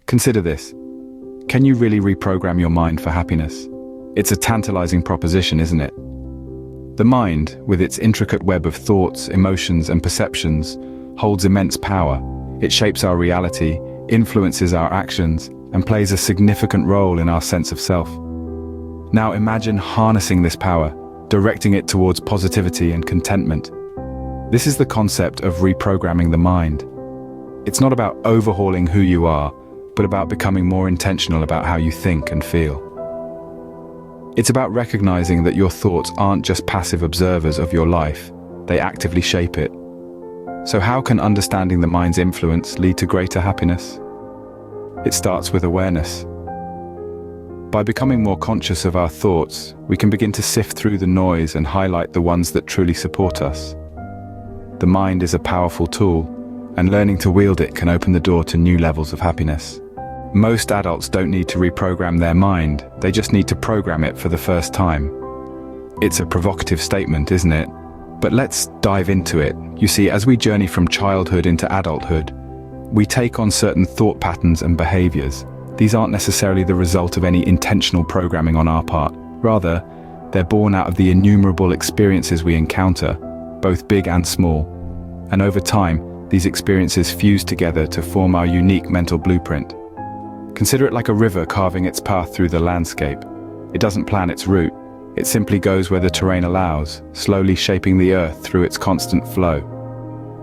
Consider this. Can you really reprogram your mind for happiness? It's a tantalizing proposition, isn't it? The mind, with its intricate web of thoughts, emotions, and perceptions, holds immense power. It shapes our reality, influences our actions, and plays a significant role in our sense of self. Now imagine harnessing this power, directing it towards positivity and contentment. This is the concept of reprogramming the mind. It's not about overhauling who you are, but about becoming more intentional about how you think and feel. It's about recognizing that your thoughts aren't just passive observers of your life, they actively shape it. So how can understanding the mind's influence lead to greater happiness? It starts with awareness. By becoming more conscious of our thoughts, we can begin to sift through the noise and highlight the ones that truly support us. The mind is a powerful tool, and learning to wield it can open the door to new levels of happiness. Most adults don't need to reprogram their mind, they just need to program it for the first time. It's a provocative statement, isn't it? But let's dive into it. You see, as we journey from childhood into adulthood, we take on certain thought patterns and behaviors. These aren't necessarily the result of any intentional programming on our part. Rather, they're born out of the innumerable experiences we encounter, both big and small. And over time, these experiences fuse together to form our unique mental blueprint. Consider it like a river carving its path through the landscape. It doesn't plan its route. It simply goes where the terrain allows, slowly shaping the earth through its constant flow.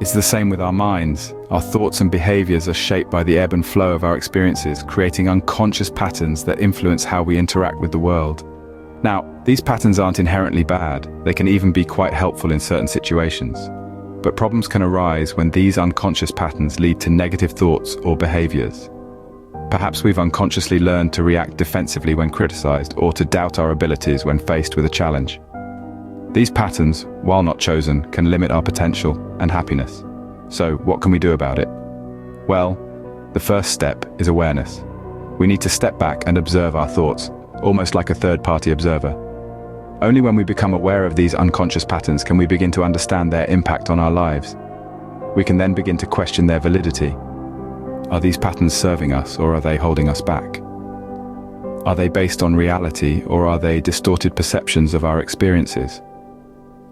It's the same with our minds. Our thoughts and behaviors are shaped by the ebb and flow of our experiences, creating unconscious patterns that influence how we interact with the world. Now, these patterns aren't inherently bad. They can even be quite helpful in certain situations. But problems can arise when these unconscious patterns lead to negative thoughts or behaviors. Perhaps we've unconsciously learned to react defensively when criticized, or to doubt our abilities when faced with a challenge. These patterns, while not chosen, can limit our potential and happiness. So, what can we do about it? Well, the first step is awareness. We need to step back and observe our thoughts, almost like a third-party observer. Only when we become aware of these unconscious patterns can we begin to understand their impact on our lives. We can then begin to question their validity. Are these patterns serving us, or are they holding us back? Are they based on reality, or are they distorted perceptions of our experiences?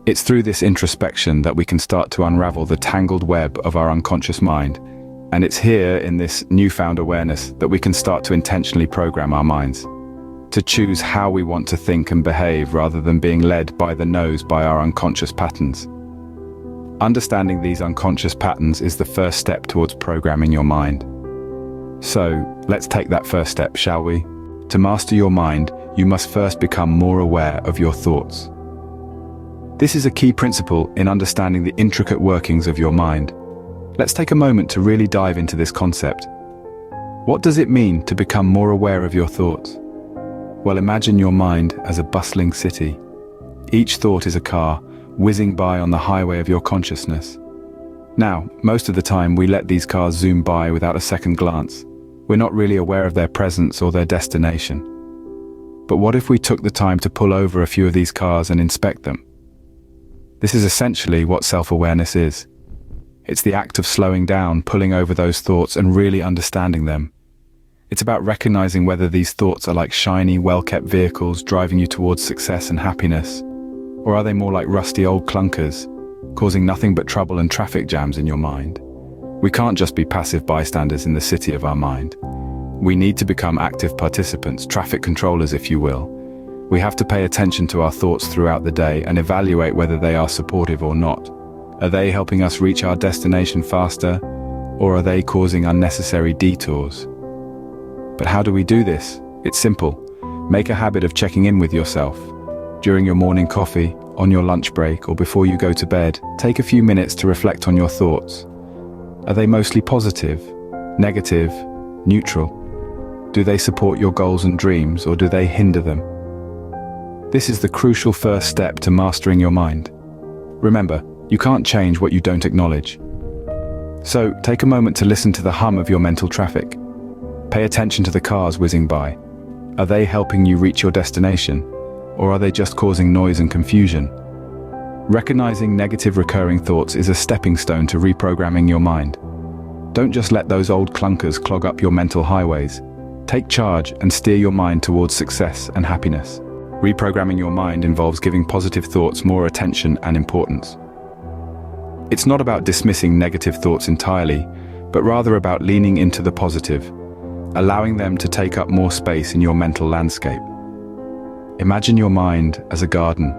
It's through this introspection that we can start to unravel the tangled web of our unconscious mind, and it's here in this newfound awareness that we can start to intentionally program our minds, to choose how we want to think and behave rather than being led by the nose by our unconscious patterns. Understanding these unconscious patterns is the first step towards programming your mind. So, let's take that first step, shall we? To master your mind, you must first become more aware of your thoughts. This is a key principle in understanding the intricate workings of your mind. Let's take a moment to really dive into this concept. What does it mean to become more aware of your thoughts? Well, imagine your mind as a bustling city. Each thought is a car, whizzing by on the highway of your consciousness. Now, most of the time we let these cars zoom by without a second glance. We're not really aware of their presence or their destination. But what if we took the time to pull over a few of these cars and inspect them? This is essentially what self-awareness is. It's the act of slowing down, pulling over those thoughts and really understanding them. It's about recognizing whether these thoughts are like shiny, well-kept vehicles driving you towards success and happiness, or are they more like rusty old clunkers, causing nothing but trouble and traffic jams in your mind? We can't just be passive bystanders in the city of our mind. We need to become active participants, traffic controllers if you will. We have to pay attention to our thoughts throughout the day and evaluate whether they are supportive or not. Are they helping us reach our destination faster, or are they causing unnecessary detours? But how do we do this? It's simple. Make a habit of checking in with yourself. During your morning coffee, on your lunch break, or before you go to bed, take a few minutes to reflect on your thoughts. Are they mostly positive, negative, neutral? Do they support your goals and dreams, or do they hinder them? This is the crucial first step to mastering your mind. Remember, you can't change what you don't acknowledge. So, take a moment to listen to the hum of your mental traffic. Pay attention to the cars whizzing by. Are they helping you reach your destination, or are they just causing noise and confusion? Recognizing negative recurring thoughts is a stepping stone to reprogramming your mind. Don't just let those old clunkers clog up your mental highways. Take charge and steer your mind towards success and happiness. Reprogramming your mind involves giving positive thoughts more attention and importance. It's not about dismissing negative thoughts entirely, but rather about leaning into the positive, allowing them to take up more space in your mental landscape. Imagine your mind as a garden.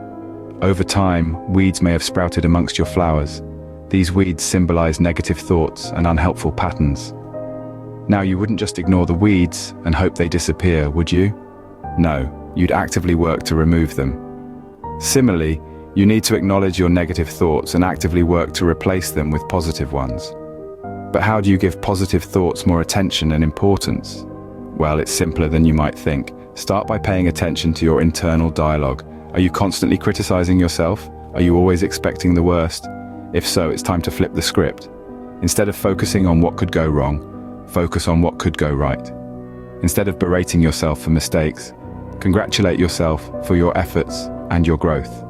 Over time, weeds may have sprouted amongst your flowers. These weeds symbolize negative thoughts and unhelpful patterns. Now, you wouldn't just ignore the weeds and hope they disappear, would you? No, you'd actively work to remove them. Similarly, you need to acknowledge your negative thoughts and actively work to replace them with positive ones. But how do you give positive thoughts more attention and importance? Well, it's simpler than you might think. Start by paying attention to your internal dialogue. Are you constantly criticizing yourself? Are you always expecting the worst? If so, it's time to flip the script. Instead of focusing on what could go wrong, focus on what could go right. Instead of berating yourself for mistakes, congratulate yourself for your efforts and your growth.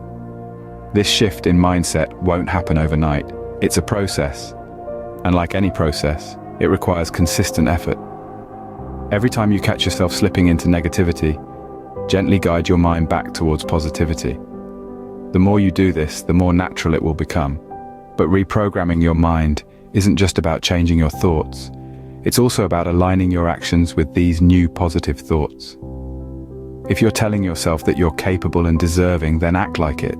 This shift in mindset won't happen overnight. It's a process. And like any process, it requires consistent effort. Every time you catch yourself slipping into negativity, gently guide your mind back towards positivity. The more you do this, the more natural it will become. But reprogramming your mind isn't just about changing your thoughts. It's also about aligning your actions with these new positive thoughts. If you're telling yourself that you're capable and deserving, then act like it.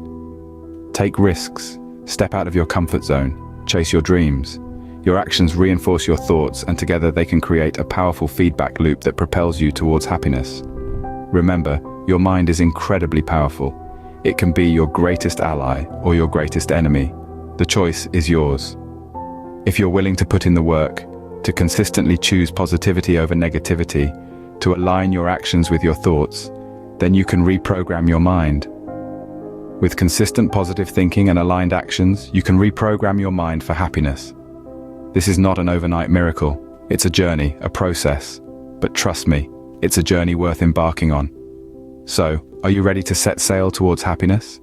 Take risks, step out of your comfort zone, chase your dreams. Your actions reinforce your thoughts, and together they can create a powerful feedback loop that propels you towards happiness. Remember, your mind is incredibly powerful. It can be your greatest ally or your greatest enemy. The choice is yours. If you're willing to put in the work, to consistently choose positivity over negativity, to align your actions with your thoughts, then you can reprogram your mind. With consistent positive thinking and aligned actions, you can reprogram your mind for happiness. This is not an overnight miracle. It's a journey, a process. But trust me, it's a journey worth embarking on. So, are you ready to set sail towards happiness?